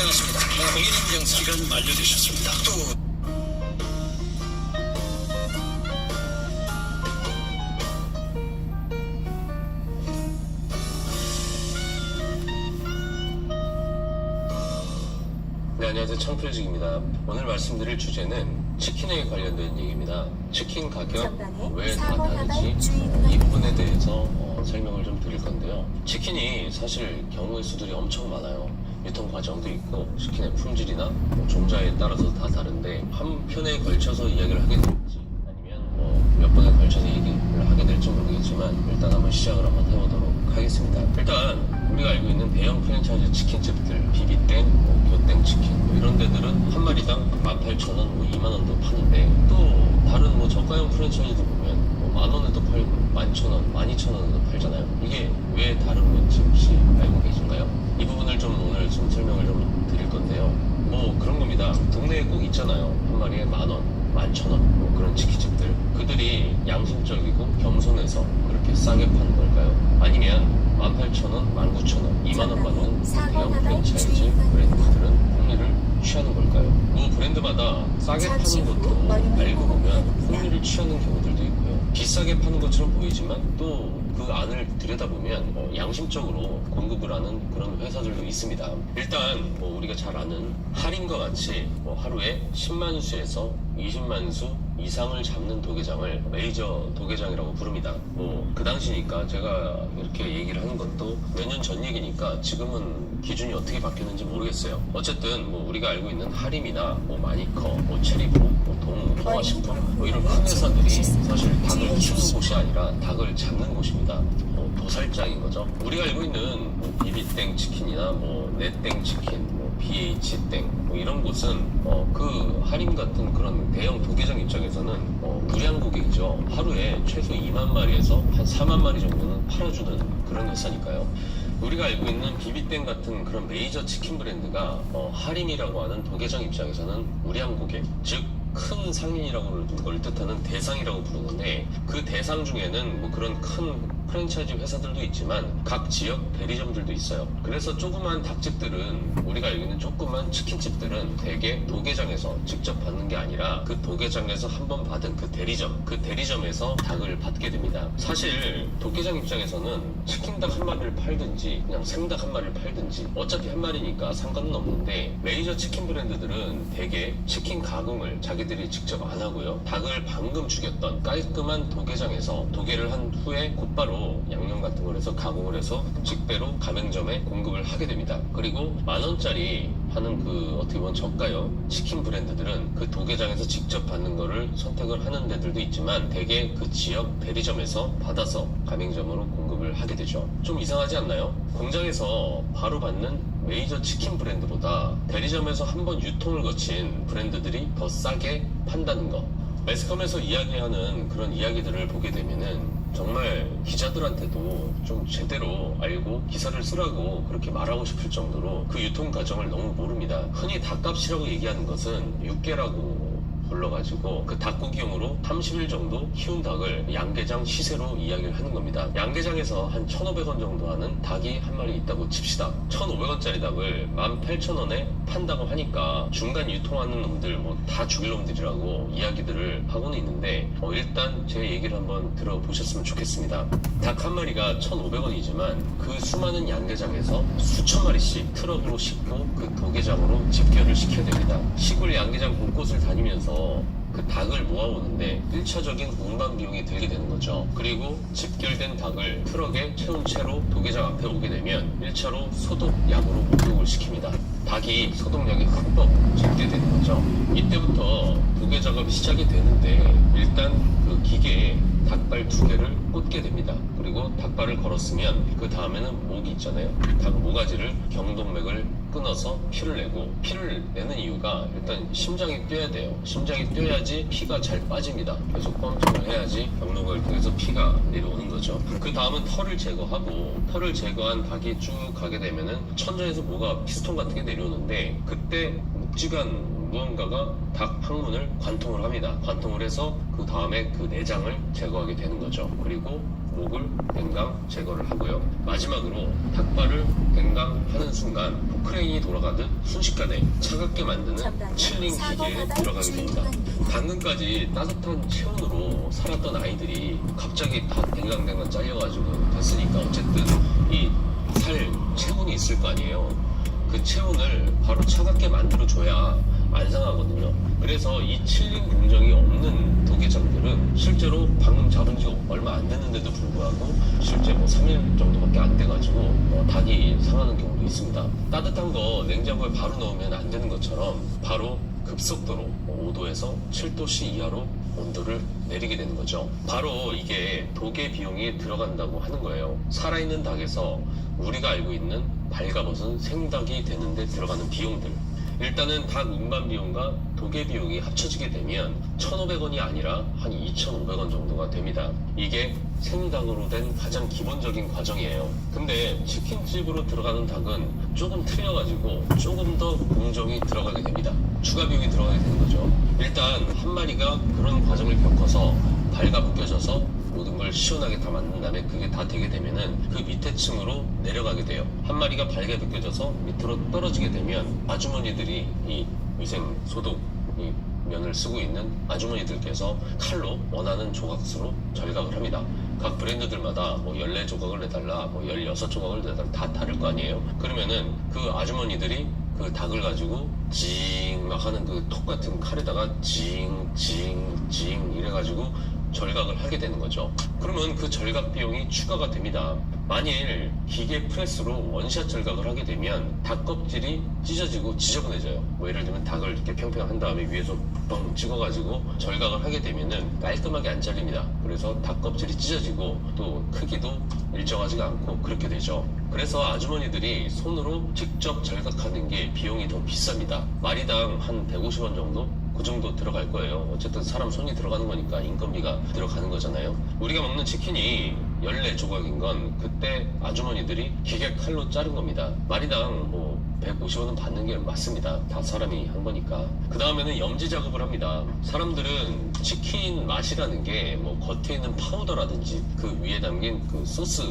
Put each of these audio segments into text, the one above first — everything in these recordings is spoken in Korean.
나왔습니다. 고객님 영상 시간 만료되셨습니다. 또 네, 안녕하세요. 청필직입니다. 오늘 말씀드릴 주제는 치킨에 관련된 얘기입니다. 치킨 가격 왜 다 다르지? 이 부분에 대해서 설명을 좀 드릴 건데요. 치킨이 사실 경우의 수들이 엄청 많아요. 유통 과정도 있고 치킨의 품질이나 종자에 따라서 다 다른데 한 편에 걸쳐서 이야기를 하게 될지 아니면 몇 번에 걸쳐서 얘기를 하게 될지 모르겠지만 일단 한번 시작을 한번 해보도록 하겠습니다. 일단 우리가 알고 있는 대형 프랜차이즈 치킨집들, 비비땡, 교땡 치킨 이런 데들은 한 마리당 18,000원, 2만원도 파는데 또 다른 저가형 프랜차이즈도 보면 만원에도 팔고 11,000원, 12,000원에도 팔잖아요. 이게 왜 다른 건지 혹시 알고 계신가요? 이 부분을 좀 오늘 좀 설명을 좀 드릴 건데요. 그런 겁니다. 동네에 꼭 있잖아요. 한 마리에 10,000원, 11,000원 그런 치킨집들. 그들이 양심적이고 겸손해서 그렇게 싸게 파는 걸까요? 아니면 18,000원, 19,000원, 2만원 받는 대형 프랜차이즈 브랜드들은 풍미를 취하는 걸까요? 브랜드마다 싸게 파는 것도 알고 보면 풍미를 취하는 경우들도 있고요. 비싸게 파는 것처럼 보이지만 또 그 안을 들여다보면 양심적으로 공급을 하는 그런 회사들도 있습니다. 일단 우리가 잘 아는 할인과 같이 하루에 10만 수에서 20만 수 이상을 잡는 도계장을 메이저 도계장이라고 부릅니다. 그 당시니까 제가 이렇게 얘기를 하는 것도 몇 년 전 얘기니까 지금은 기준이 어떻게 바뀌었는지 모르겠어요. 어쨌든 우리가 알고 있는 하림이나 마니커, 체리포, 동우, 동화식품 이런 큰 회사들이 사실 닭을 키우는 곳이 아니라 닭을 잡는 곳입니다. 도살장인 거죠. 우리가 알고 있는 비비땡 치킨이나 내땡 치킨, BH땡 이런 곳은 그 할인 같은 그런 대형 도계장 입장에서는 무량 고객이죠. 하루에 최소 2만 마리에서 한 4만 마리 정도는 팔아주는 그런 회사니까요. 우리가 알고 있는 비비땡 같은 그런 메이저 치킨 브랜드가 할인이라고 하는 도계장 입장에서는 무량 고객, 즉 큰 상인이라고 걸 뜻하는 대상이라고 부르는데 그 대상 중에는 그런 큰 프랜차이즈 회사들도 있지만 각 지역 대리점들도 있어요. 그래서 조그만 닭집들은 우리가 알고 있는 조그만 치킨집들은 대개 도계장에서 직접 받는 게 아니라 그 도계장에서 한번 받은 그 대리점에서 닭을 받게 됩니다. 사실 도계장 입장에서는 치킨닭 한 마리를 팔든지 그냥 생닭 한 마리를 팔든지 어차피 한 마리니까 상관은 없는데 메이저 치킨 브랜드들은 대개 치킨 가공을 자기들이 직접 안 하고요. 닭을 방금 죽였던 깔끔한 도계장에서 도계를 한 후에 곧바로 양념 같은 걸 해서 가공을 해서 직배로 가맹점에 공급을 하게 됩니다. 그리고 10,000원짜리 하는 어떻게 보면 저가요 치킨 브랜드들은 그 도계장에서 직접 받는 거를 선택을 하는 데들도 있지만 대개 그 지역 대리점에서 받아서 가맹점으로 공급을 하게 되죠. 좀 이상하지 않나요? 공장에서 바로 받는 메이저 치킨 브랜드보다 대리점에서 한번 유통을 거친 브랜드들이 더 싸게 판다는 거. 매스컴에서 이야기하는 그런 이야기들을 보게 되면은 정말 기자들한테도 좀 제대로 알고 기사를 쓰라고 그렇게 말하고 싶을 정도로 그 유통 과정을 너무 모릅니다. 흔히 닭값이라고 얘기하는 것은 육개라고 불러가지고 그 닭고기용으로 30일 정도 키운 닭을 양계장 시세로 이야기를 하는 겁니다. 양계장에서 한 1,500원 정도 하는 닭이 한 마리 있다고 칩시다. 1,500원짜리 닭을 18,000원에 판다고 하니까 중간 유통하는 놈들 다 죽일 놈들이라고 이야기들을 하고는 있는데 일단 제 얘기를 한번 들어보셨으면 좋겠습니다. 닭 한 마리가 1,500원이지만 그 수많은 양계장에서 수천 마리씩 트럭으로 싣고 그 도계장으로 집결을 시켜야 됩니다. 시골 양계장 곳곳을 다니면서 그 닭을 모아오는데 1차적인 운반 비용이 들게 되는 거죠. 그리고 집결된 닭을 트럭에 채운 채로 도계장 앞에 오게 되면 1차로 소독약으로 목욕을 시킵니다. 닭이 소독약에 흠뻑 젖게 되는 거죠. 이때부터 도계 작업이 시작이 되는데 일단 그 기계에 닭발 2개를 꽂게 됩니다. 그리고 닭발을 걸었으면 그 다음에는 목이 있잖아요. 닭 모가지를 경동맥을 끊어서 피를 내고, 피를 내는 이유가 일단 심장이 뛰어야 돼요. 심장이 뛰어야지 피가 잘 빠집니다. 계속 펌핑을 해야지 경동맥을 통해서 피가 내려오는 거죠. 그 다음은 털을 제거하고, 털을 제거한 닭이 쭉 가게 되면은 천장에서 뭐가 피스톤 같은 게 내려오는데 그때 묵직한 무언가가 닭 항문을 관통을 합니다. 관통을 해서 그 다음에 그 내장을 제거하게 되는 거죠. 그리고 목을 뱅강 제거를 하고요. 마지막으로 닭발을 뱅강하는 순간 포크레인이 돌아가듯 순식간에 차갑게 만드는 칠링 기계에 들어가게 됩니다. 방금까지 따뜻한 체온으로 살았던 아이들이 갑자기 다 뱅강뱅강 잘려가지고 됐으니까 어쨌든 이 살 체온이 있을 거 아니에요. 그 체온을 바로 차갑게 만들어줘야 안 상하거든요. 그래서 이 칠링 공정이 없는 도개장들은 실제로 방금 잡은 지 얼마 안 됐는데도 불구하고 실제 3일 정도밖에 안 돼가지고 닭이 상하는 경우도 있습니다. 따뜻한 거 냉장고에 바로 넣으면 안 되는 것처럼 바로 급속도로 5도에서 7도씨 이하로 온도를 내리게 되는 거죠. 바로 이게 도개 비용이 들어간다고 하는 거예요. 살아있는 닭에서 우리가 알고 있는 발가벗은 생닭이 되는데 들어가는 비용들, 일단은 닭 운반 비용과 도개 비용이 합쳐지게 되면 1,500원이 아니라 한 2,500원 정도가 됩니다. 이게 생닭으로 된 가장 기본적인 과정이에요. 근데 치킨집으로 들어가는 닭은 조금 틀려가지고 조금 더 공정이 들어가게 됩니다. 추가 비용이 들어가게 되는 거죠. 일단 한 마리가 그런 과정을 겪어서 발가벗겨져서 모든 걸 시원하게 다 만든 다음에 그게 다 되게 되면은 그 밑에 층으로 내려가게 돼요. 한 마리가 발가벗겨져서 밑으로 떨어지게 되면 아주머니들이 이 위생 소독 이 면을 쓰고 있는 아주머니들께서 칼로 원하는 조각수로 절각을 합니다. 각 브랜드들마다 14조각을 내달라, 16조각을 내달라 다 다를 거 아니에요. 그러면은 그 아주머니들이 그 닭을 가지고 징 막 하는 그 톡 같은 칼에다가 징 이래가지고 절각을 하게 되는 거죠. 그러면 그 절각 비용이 추가가 됩니다. 만일 기계 프레스로 원샷 절각을 하게 되면 닭 껍질이 찢어지고 지저분해져요. 예를 들면 닭을 이렇게 평평한 다음에 위에서 뻥 찍어가지고 절각을 하게 되면은 깔끔하게 안 잘립니다. 그래서 닭 껍질이 찢어지고 또 크기도 일정하지가 않고 그렇게 되죠. 그래서 아주머니들이 손으로 직접 절각하는 게 비용이 더 비쌉니다. 마리당 한 150원 정도? 그 정도 들어갈 거예요. 어쨌든 사람 손이 들어가는 거니까 인건비가 들어가는 거잖아요. 우리가 먹는 치킨이 14조각인 건 그때 아주머니들이 기계 칼로 자른 겁니다. 마리당 150원은 받는 게 맞습니다. 다 사람이 한 거니까. 그 다음에는 염지 작업을 합니다. 사람들은 치킨 맛이라는 게 겉에 있는 파우더라든지 그 위에 담긴 그 소스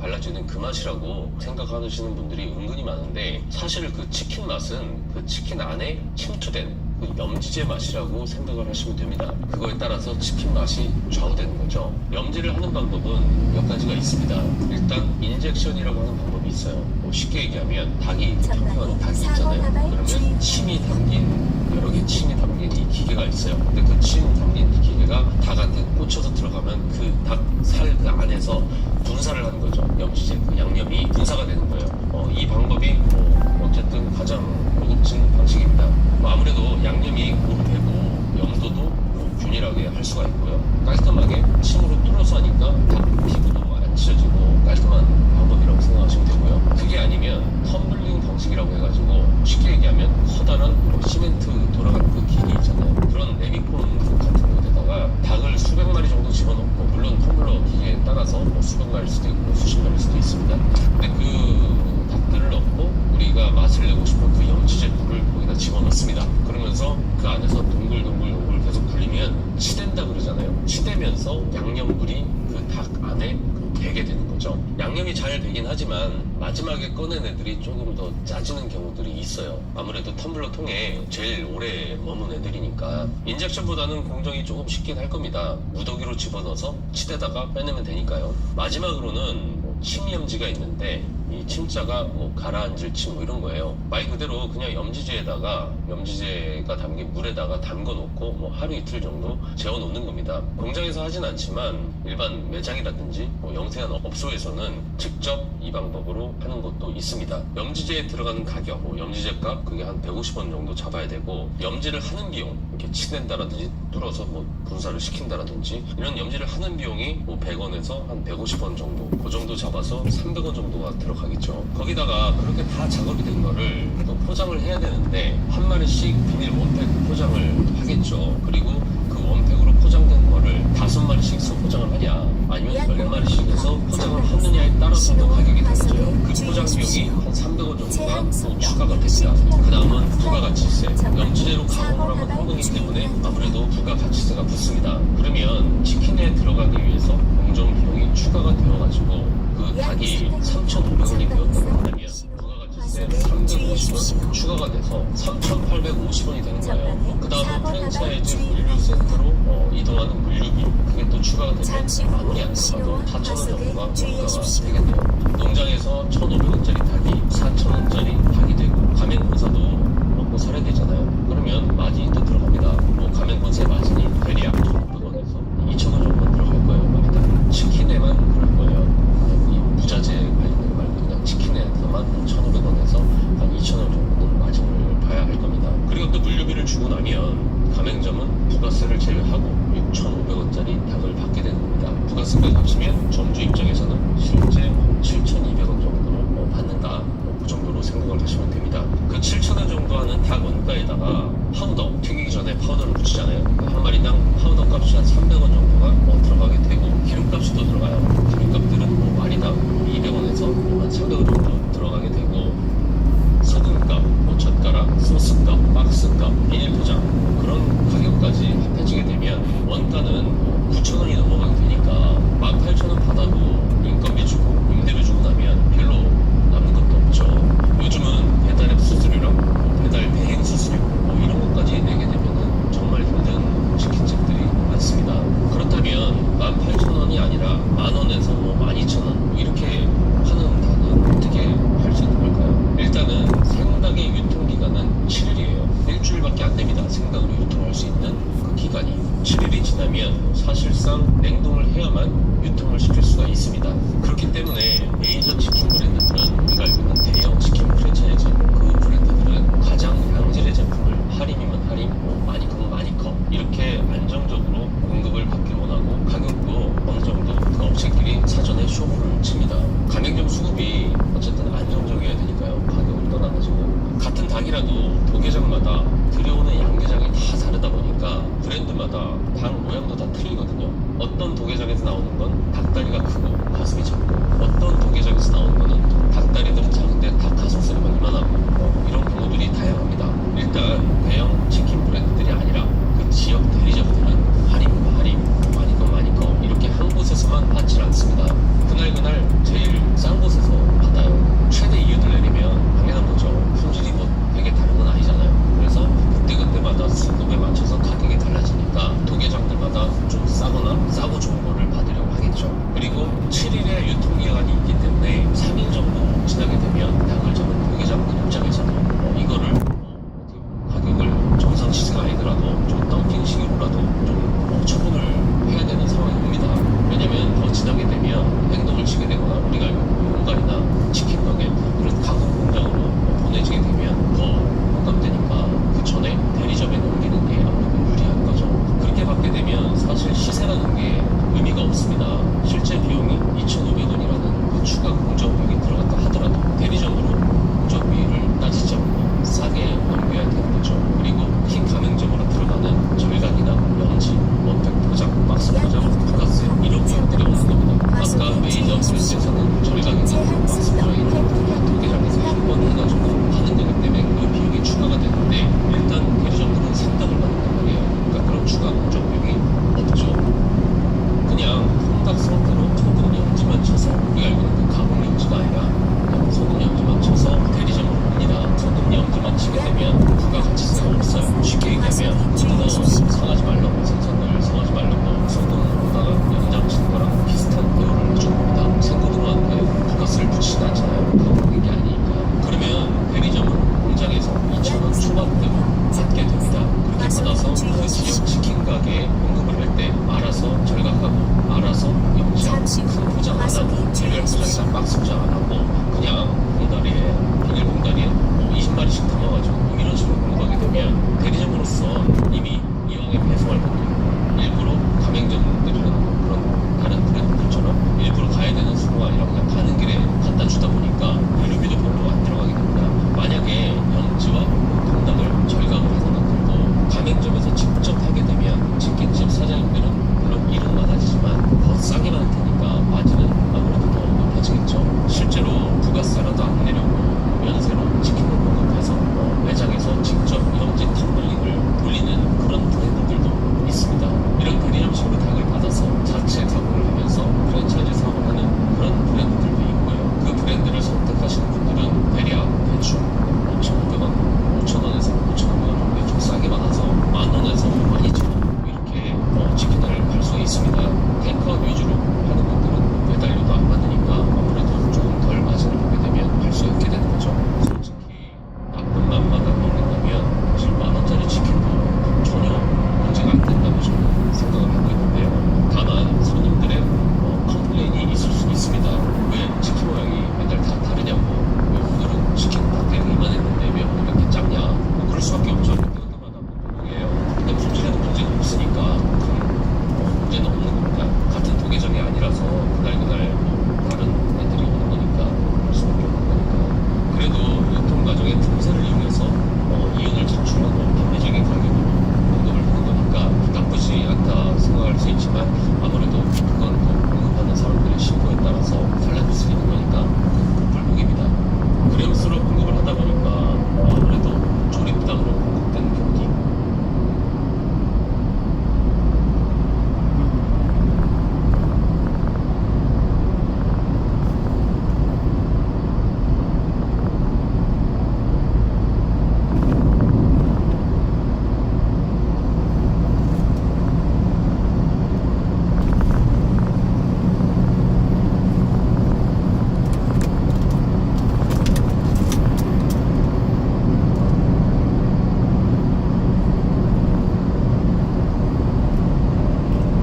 발라주는 그 맛이라고 생각하시는 분들이 은근히 많은데 사실 그 치킨 맛은 그 치킨 안에 침투된 그 염지제 맛이라고 생각을 하시면 됩니다. 그거에 따라서 치킨 맛이 좌우되는 거죠. 염지를 하는 방법은 몇 가지가 있습니다. 일단 인젝션이라고 하는 방법이 있어요. 쉽게 얘기하면 닭이 평평한 닭이 있잖아요. 그러면 침이 담긴 여러 개 침이 담긴 이 기계가 있어요. 근데 그 침 담긴 이 기계가 닭한테 꽂혀서 들어가면 그 닭 살 그 안에서 분사를 하는 거죠. 염지제 그 양념이 분사가 되는 거예요. 이 방법이 어쨌든 가장 고급진 방식입니다. 아무래도 양념이 고르되고 염도도 균일하게 할 수가 있고요. 깔끔하게 침으로 뚫어서 하니까 닭 피부도 안 찢어지고 깔끔한 방법이라고 생각하시면 되고요. 그게 아니면 텀블링 방식이라고 해가지고 쉽게 얘기하면 커다란 시멘트 돌아가는 그 기계 있잖아요. 그런 레미콘 같은 데다가 닭을 수백 마리 정도 집어넣고 물론 텀블러 기계에 따라서 수백 마리일 수도 있고 수십 마리일 수도 있습니다. 근데 그 닭들을 넣고 우리가 맛을 내고 싶은 그 염지제 물을 거기다 집어넣습니다. 그러면서 그 안에서 동글동글 계속 굴리면 치댄다 그러잖아요. 치대면서 양념물이 그 닭 안에 배게 되는 거죠. 양념이 잘 배긴 하지만 마지막에 꺼낸 애들이 조금 더 짜지는 경우들이 있어요. 아무래도 텀블러 통에 제일 오래 머문 애들이니까 인젝션보다는 공정이 조금 쉽긴 할 겁니다. 무더기로 집어넣어서 치대다가 빼내면 되니까요. 마지막으로는 침염지가 있는데 이 침자가 가라앉을 침 이런 거예요. 말 그대로 그냥 염지제가 담긴 물에다가 담궈 놓고 하루 이틀 정도 재워 놓는 겁니다. 공장에서 하진 않지만 일반 매장이라든지 영세한 업소에서는 직접 이 방법으로 하는 것도 있습니다. 염지제에 들어가는 가격, 염지제 값 그게 한 150원 정도 잡아야 되고 염지를 하는 비용, 이렇게 치댄다라든지 뚫어서 분사를 시킨다라든지 이런 염지를 하는 비용이 100원에서 한 150원 정도 그 정도 잡아서 300원 정도가 들어가겠죠. 거기다가 그렇게 다 작업이 된 거를 또 포장을 해야 되는데 한 마리씩 비닐 원팩 포장을 하겠죠. 그리고 그 원팩으로 포장된 거를 5마리씩 소포장을 하냐 아니면 10마리씩 해서 포장을 하느냐에 따라서도 가격이 달라져요. 그 포장 비용이 한 300원 정도가 또 추가가 됩니다. 그 다음은 부가가치세. 염지제로 가공을 하면 한 거기 때문에 아무래도 부가가치세가 붙습니다. 그러면 치킨에 들어가기 위해서 공정 비용이 추가가 되어가지고 그 닭이 3,500원이 되었다고 한다면 부가가치세 350원 추가가 돼서 3,850원이 되는 거예요. 그 다음에 프랜차이즈 물류 세트로 이동하는 물류비 그게 또 추가가 되면 아무리 안 들어가도 4,000원 정도가 원가가 되겠네요. 농장에서 1,500원짜리 닭이 4,000원짜리 닭이 되고 가맹본사도 먹고 살아야 되잖아요. 그러면 마진이 또 들어갑니다. 뭐 가맹본사의 마진이 대략 1,500원에서 2,000원 정도 들어갈 거예요. 일단 치킨에만 그럴 거예요. 이 부자재 관련된 말고 그냥 치킨에서만 1,500원에서 한 2,000원 정도는 마진을 봐야 할 겁니다. 그리고 또 물류비를 주고 나면 가맹점은 부가세를 제외하고 6,500원짜리 닭을 받게 되는 겁니다. 부가세까지 합치면 점주 입장에서는 실제 7,200원 정도를 받는다. 그 정도로 생각을 하시면 됩니다. 그 7,000원 정도 하는 닭 원가에다가 파우더, 튀기기 전에 파우더를 묻히잖아요. 한 마리당 파우더 값이 한 300원 정도가 들어가게 되고 기름값이 또 들어가요. 기름값들은 뭐 마리당 200원에서 한 300원 정도 들어가게 되고 소금값, 뭐 젓가락, 소스값, 박스값, 비닐 포장 그런 가격까지 합해지게 되면 원가는 9,000원이 넘어가게 되니까 18,000원 받아도 인건비 주고 임대료 주고 나면 별로 남는 것도 없죠. 요즘은 배달앱 수수료랑 배달 대행 수수료 뭐 이런 것까지 내게 되면은 정말 힘든 치킨집들이 많습니다. 그렇다면 18,000원이 아니라 만원에서 뭐 12,000원 뭐 이렇게 하는 닭은 어떻게 할 수 있는 걸까요? 일단은 생닭의 유통기간은 7일이에요. 일주일밖에 안 됩니다. 생닭으로 유통할 수 있는 그 기간이 7일이 지나면 사실상 냉동을 해야만 유통을 시킬 수가 있습니다. 그렇기 때문에 메이저 치킨 브랜드들은 우리가 알고 있는 대형 치킨 프랜차이즈 그 브랜드들은 가장 양질의 제품을 할인이면 할인, 뭐 많이커면 많이커 이렇게 안정적으로 공급을 받길 원하고 가격도 어느 정도 그 업체끼리 사전에 쇼부를 칩니다. 가맹점 수급이 어쨌든 안정적이어야 되니까요. 가격을 떠나가지고 같은 닭이라도 도계장마다 들여오는 양계장이 다 다르다 보니까 브랜드마다 닭 모양도 다 틀리거든요. 어떤 도계장에서 나오는 건 닭다리가 크고 가슴이 작고 어떤 도계장에서 나오는 거는 닭다리들은 작은데 닭 가슴살만 이만하고 이런 경우들이 다양합니다. 일단 대형 치킨 브랜드들이 아니라 그 지역 대리점들은 할인과 할인, 많이꺼 많이꺼 이렇게 한 곳에서만 받질 않습니다. 그날 제일 싼 곳에서 받아요. 최대 이윤을 내리면 당연한 거죠. 품질이 뭐 되게 다른 건 아니잖아요. 그래서 그때그때마다 수급에 맞춰서 가격이 달라지니까 도계장들마다 좀 싸거나 싸고 좋은 거를 받으려고 하겠죠. 그리고 7일의 유통기한이 있기 때문에 3일 정도 지나게 되면 닭을 잡은 도계장들 입장에서는 이거를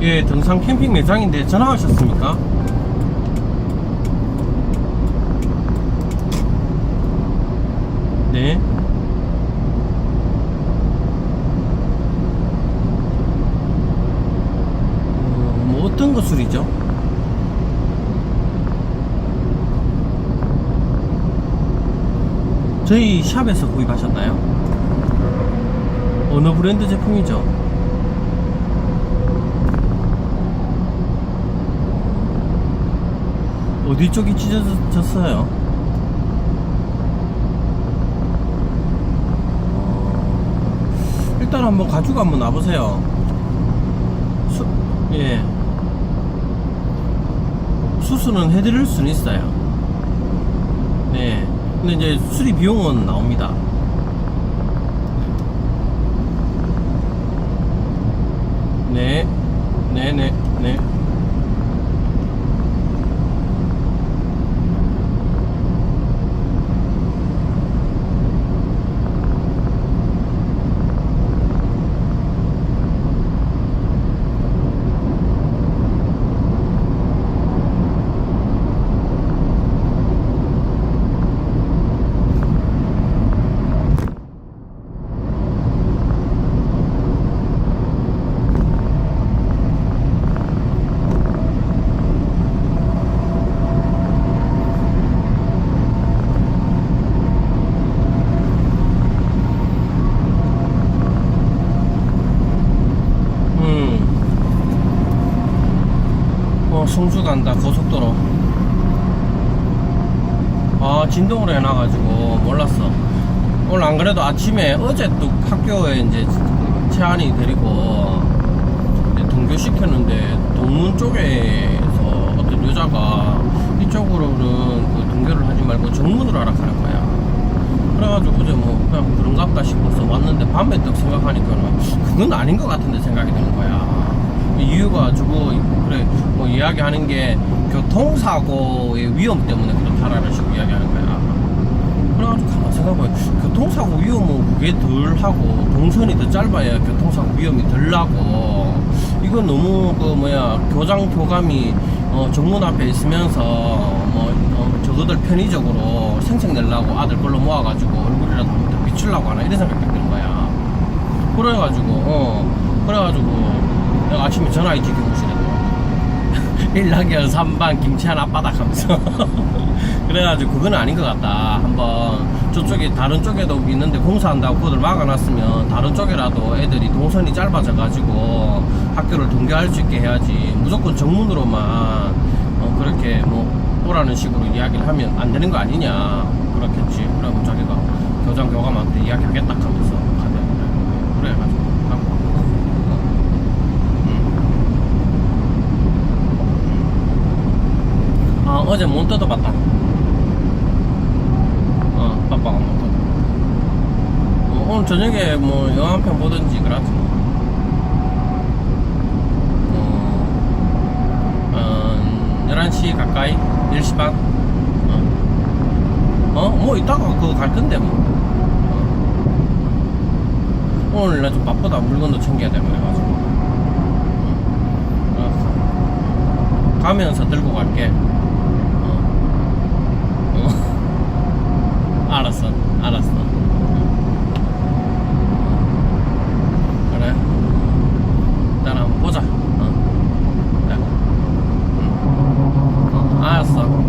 예, 등산 캠핑 매장인데 전화하셨습니까? 네. 뭐 어떤 것술이죠? 저희 샵에서 구입하셨나요? 어느 브랜드 제품이죠? 어디 쪽이 찢어졌어요? 일단 한번 가지고 한번 놔보세요. 예. 수술은 해드릴 수는 있어요. 네. 근데 이제 수리 비용은 나옵니다. 네. 네네. 네. 성주 간다 고속도로. 아, 진동으로 해놔가지고 몰랐어. 오늘 안 그래도 아침에 어제 또 학교에 이제 채안이 데리고 이제 등교시켰는데 동문 쪽에서 어떤 여자가 이쪽으로는 그 등교를 하지 말고 정문으로 하라 하는 거야. 그래가지고 어제 뭐 그냥 그런갑다 싶어서 왔는데 밤에 딱 생각하니까는 그건 아닌 것 같은데 생각이 드는 거야. 이유가 저거 그래 뭐 이야기하는 게 교통사고의 위험 때문에 그렇다라는 식으로 이야기하는 거야. 그래가지고 가만 생각해보면 교통사고 위험은 그게 덜 하고 동선이 더 짧아야 교통사고 위험이 덜 나고, 이건 너무 그 뭐야 교장 교감이 정문 앞에 있으면서 저거들 편의적으로 생색 내려고 아들 걸로 모아가지고 얼굴이라도 한번 더 비추려고 하나 이런 생각이 드는 거야. 그래가지고 내가 아침에 전화했지 교무실에. 일락열 3반 김치한 앞바닥 하면서 그래가지고 그건 아닌 것 같다. 한번 저쪽에 다른 쪽에도 있는데 공사한다고 그걸 막아놨으면 다른 쪽에라도 애들이 동선이 짧아져가지고 학교를 등교할 수 있게 해야지, 무조건 정문으로만 그렇게 뭐 오라는 식으로 이야기를 하면 안 되는 거 아니냐 그렇겠지. 그러면 자기가 교장 교감한테 이야기하겠다 하면서 가면 그래가지고 어제 못 뜯어봤다. 빠빠가 못 뜯어. 오늘 저녁에 뭐 영화 한 편 보든지 그러지. 11시 가까이? 10시 반? 뭐 이따가 그거 갈 건데 뭐. 오늘 나 좀 바쁘다. 물건도 챙겨야 돼 그래가지고. 가면서 들고 갈게. 알았어. 그래. 일단 한번 보자. 알았어.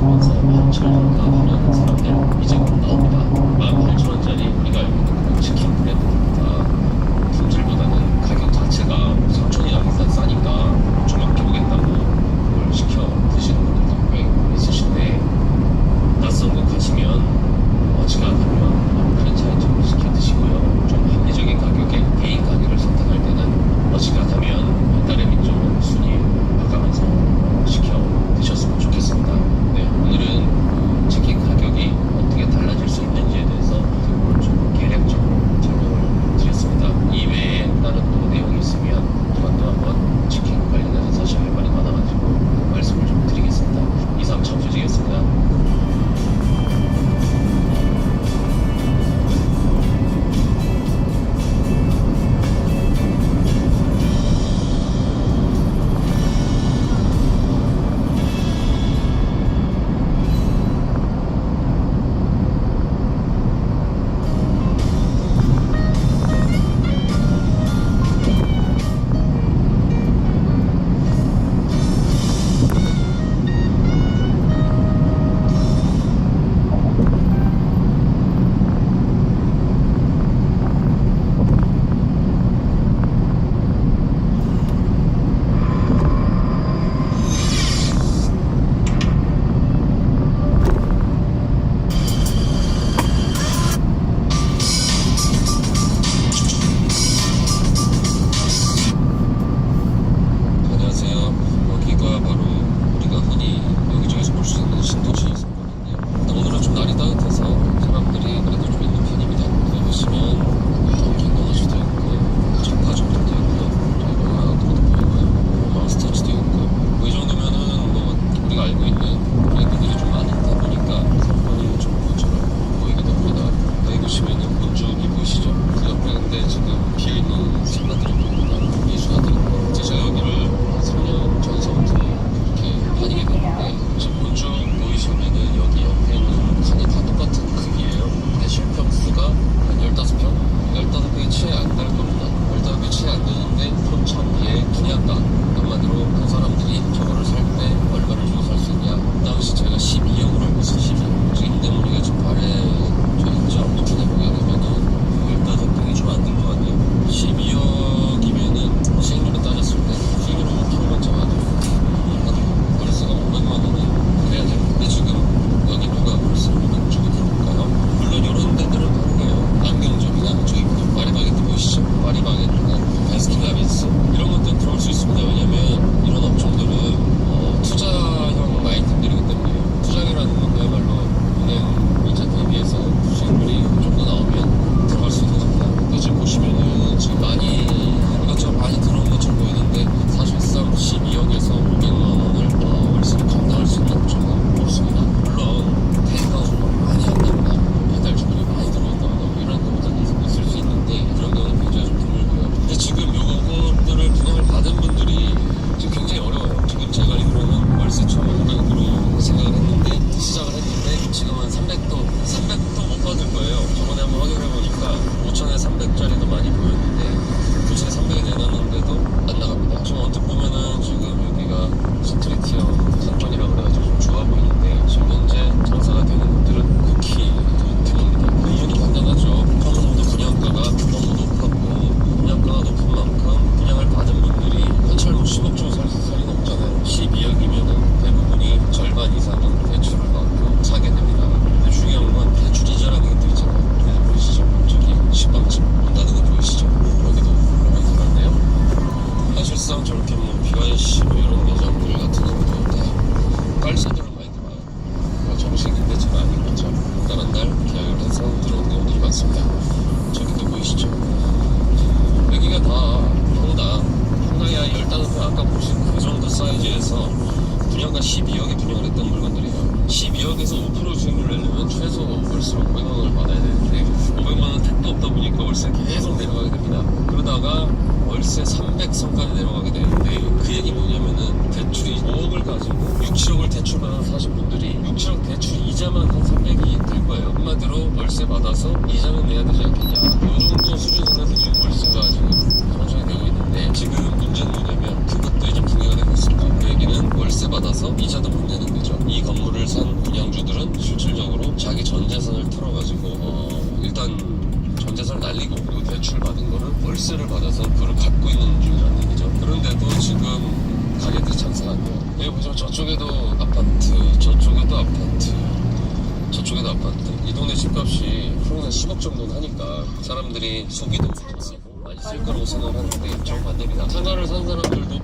들면서 한철 하는 사람들 이제 곧 나옵니다. 18,000원짜리 우리가 알고 있는 그 치킨 브랜드입니다. 품질보다는 가격 자체가 3,000원이나 싸니까 좀 아껴보겠다고 그걸 시켜 드시는 분들도 꽤 있으신데, 낯선 곳 가시면 어지간하면 프랜차이즈로 시켜 드시고요. 좀 합리적인 가격에 개인 가격을 선택할 때는 어지간하면 딸내미 좀 순위 봐가면서 시켜 드셨으면 좋겠습니다. 네, 오늘은 치킨 가격이 어떻게 달라질 수 있는지에 대해서 그걸 좀 계략적으로 설명을 드렸습니다. 이외에 다른 또 내용이 있으면 또 한번 치킨 관련해서 사실 할 말이 많아가지고 말씀을 좀 드리겠습니다. 이상 청소지겠습니다. 분양가 12억에 분양을 했던 물건들이에요. 12억에서 5% 수익률을 내려면 최소 월세 500만원을 받아야 되는데 500만원 택도 없다 보니까 월세 계속 내려가게 됩니다. 그러다가 월세 300선까지 내려가게 되는데 그 얘기 뭐냐면은 대출이 5억을 가지고 6, 7억을 대출받아서 분들이 6, 7억 대출 이자만 한 300이 될 거예요. 한마디로 월세 받아서 이자는 내야 되지 않겠냐. 이 정도 수준 선에서 지금 월세가 지금 형성이 되고 있는데 지금 문제는 뭐냐면 그것도 이제 붕괴가 되고 있습니다. 그 얘기는 월세 받아서 이자도 못 내는 거죠. 이 건물을 산 월세를 받아서 그걸 갖고 있는 중이라는 얘기죠. 그런데도 지금 가게들이 장사가 안 돼요. 여기 보시면 저쪽에도 아파트, 저쪽에도 아파트, 저쪽에도 아파트. 이 동네 집값이 평균 10억 정도는 하니까 사람들이 소비도 많이 쓸 거라고 생각을 하는데 정반대입니다. 상가를 산 사람들도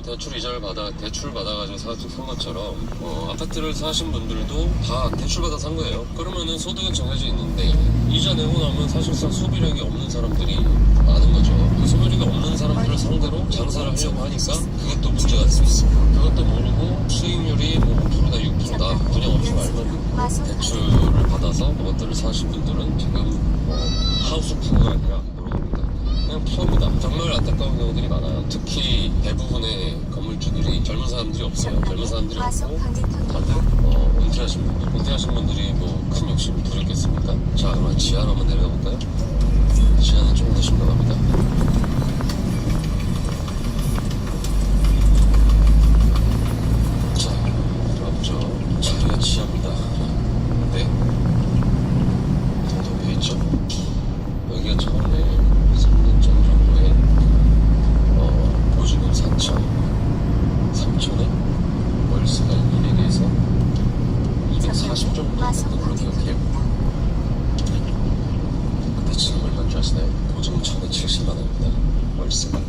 대출 이자를 대출 받아가지고 산 것처럼 아파트를 사신 분들도 다 대출 받아 산 거예요. 그러면은 소득은 정해져 있는데 이자 내고 나면 사실상 소비력이 없는 사람들이 많은 거죠. 그 소비력이 없는 사람들을 상대로 장사를 하려고 하니까 그게 또 문제가 될 수 있습니다. 그것도 모르고 수익률이 뭐 5%다 6%다 분양 없이 말만 대출을 받아서 그것들을 사신 분들은 지금 하우스풍가 아니라 그냥 푸입니다. 정말 안타까운 경우들이 많아요. 특히 대부분의 건물주들이 젊은 사람들이 없어요. 젊은 사람들이 없고 다들 은퇴하신 분들이 뭐 큰 욕심을 부렸겠습니까? 자, 그럼 지하로 한번 내려가 볼까요? 지하는 조금 더 심각합니다. 자, 들어가보죠. 자, 여기가 지하입니다. 네. 더 보이죠? 여기가 처음에 3년 전 정도에 보증금 3천에 월세가 200에서 240 정도 됐던 걸로 기억해요. 근데 지금 얼마인 줄 아시나요? 보증금 1,070만 원입니다. 월세가.